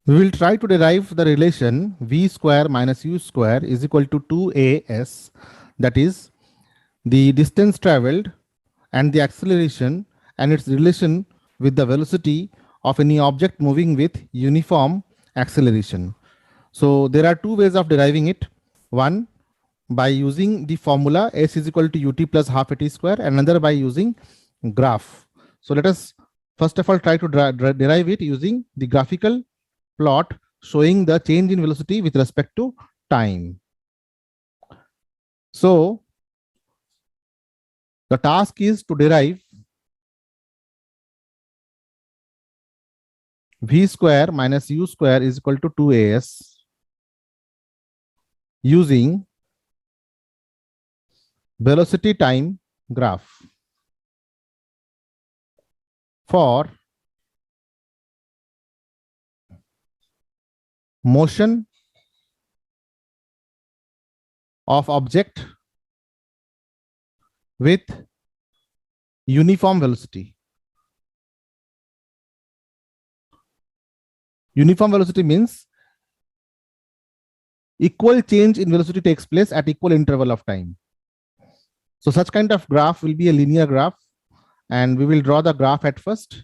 We will try to derive the relation v square minus u square is equal to 2as, that is the distance traveled and the acceleration and its relation with the velocity of any object moving with uniform acceleration. So there are two ways of deriving it. One, by using the formula s is equal to ut plus half at square, and another by using graph. So let us first of all try to derive it using the graphical plot showing the change in velocity with respect to time. So the task is to derive v square minus u square is equal to 2as using velocity time graph for motion of object with uniform velocity. Uniform velocity means equal change in velocity takes place at equal interval of time. So such kind of graph will be a linear graph, and we will draw the graph at first.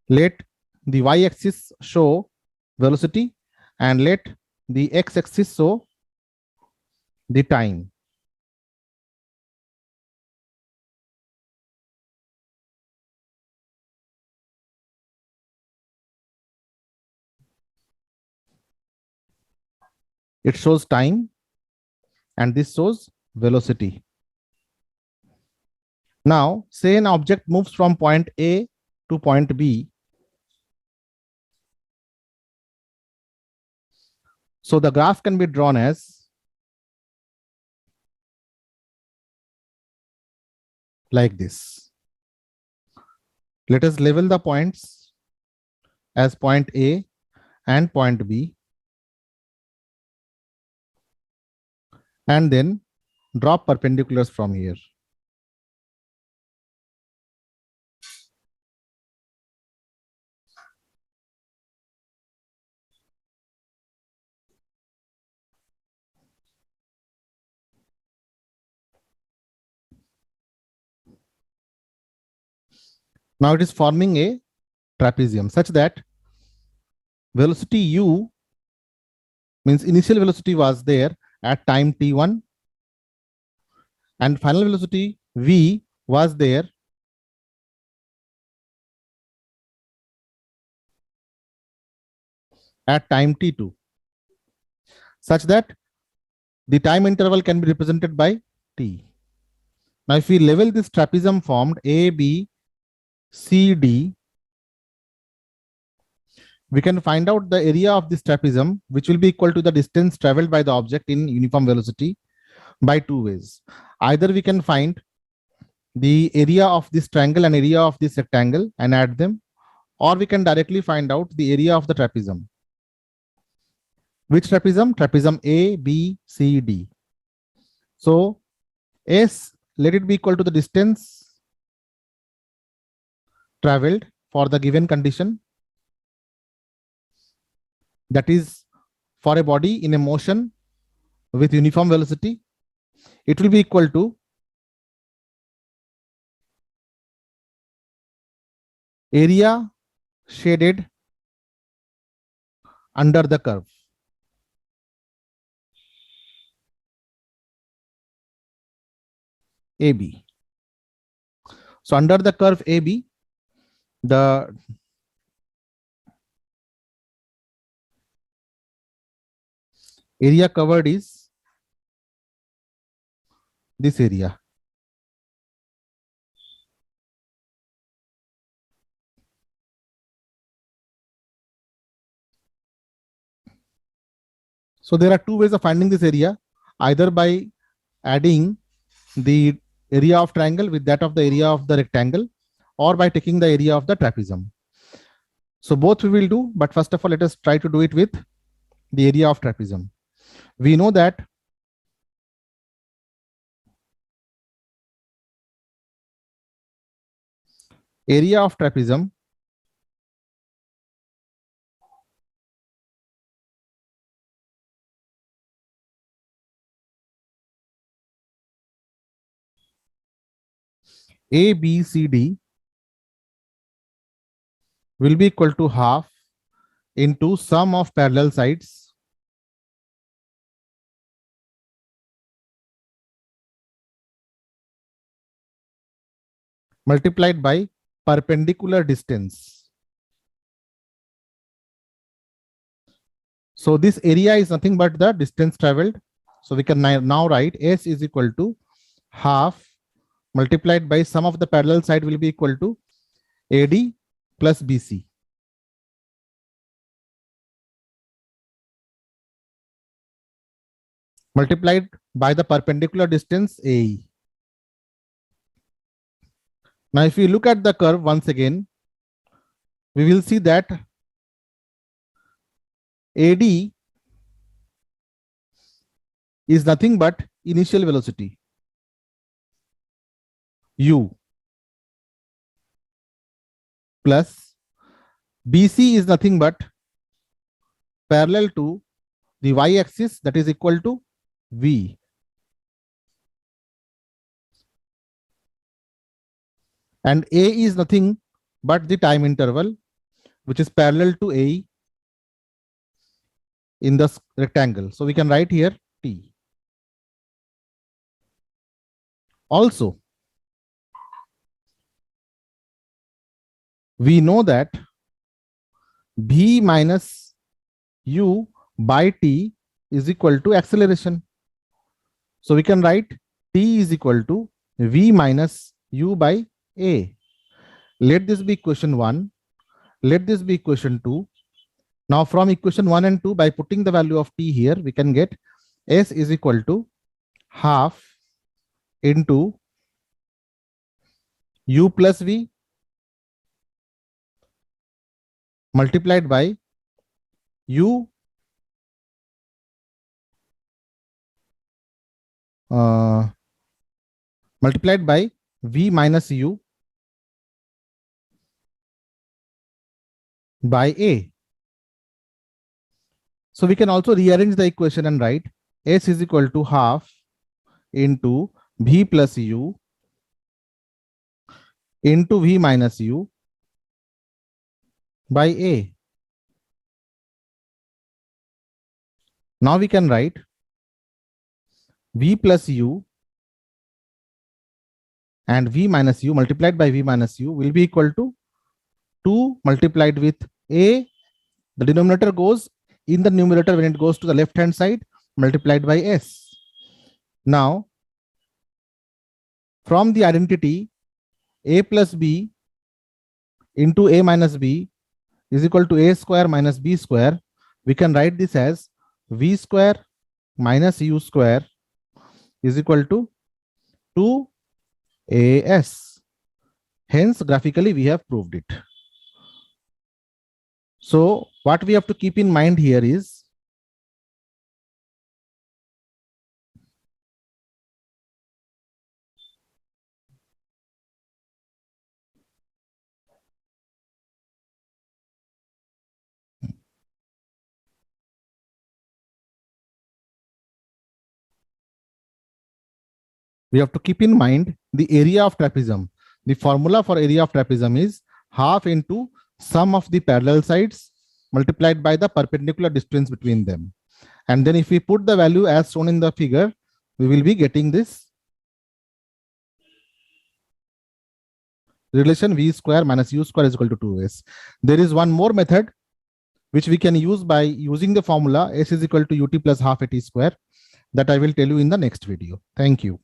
Let the y-axis show velocity and let the x-axis show the time. It shows time and this shows velocity. Now, say an object moves from point A to point B. So the graph can be drawn as like this. Let us label the points as point A and point B, and then drop perpendiculars from here. Now it is forming a trapezium such that velocity u means initial velocity was there at time t1 and final velocity v was there at time t2, such that the time interval can be represented by t. Now if we level this trapezium formed A, B, C, D, we can find out the area of this trapezium, which will be equal to the distance traveled by the object in uniform velocity by two ways. Either we can find the area of this triangle and area of this rectangle and add them, or we can directly find out the area of the trapezium. Which trapezium? Trapezium A, B, C, D. So S, let it be equal to the distance traveled for the given condition. That is for a body in a motion with uniform velocity. It will be equal to area shaded under the curve. AB. So under the curve AB, the area covered is this area. So there are two ways of finding this area, either by adding the area of triangle with that of the area of the rectangle, or by taking the area of the trapezium. So both we will do, but first of all, let us try to do it with the area of trapezium. We know that area of trapezium ABCD will be equal to half into sum of parallel sides multiplied by perpendicular distance. So this area is nothing but the distance traveled. So we can now write S is equal to half multiplied by sum of the parallel side will be equal to AD plus BC. Multiplied by the perpendicular distance AE. Now, if we look at the curve once again, we will see that AD is nothing but initial velocity U plus BC is nothing but parallel to the y-axis, that is equal to V. And A is nothing but the time interval, which is parallel to AE in the rectangle. So we can write here T. Also, we know that V minus U by T is equal to acceleration. So we can write T is equal to V minus U by A. Let this be equation 1. Let this be equation 2. Now from equation 1 and 2, by putting the value of T here, we can get S is equal to half into U plus V multiplied by U multiplied by V minus U by A. So we can also rearrange the equation and write S is equal to half into V plus U into V minus U by A. Now we can write V plus U and V minus U multiplied by V minus U will be equal to 2 multiplied with A. The denominator goes in the numerator when it goes to the left hand side, multiplied by S. Now, from the identity A plus B into A minus B is equal to A square minus B square, we can write this as V square minus U square is equal to 2AS. Hence, graphically, we have proved it. So what we have to keep in mind here is we have to keep in mind the area of trapezium. The formula for area of trapezium is half into sum of the parallel sides multiplied by the perpendicular distance between them. And then if we put the value as shown in the figure, we will be getting this relation V square minus U square is equal to 2S. There is one more method which we can use by using the formula S is equal to UT plus half AT square, that I will tell you in the next video. Thank you.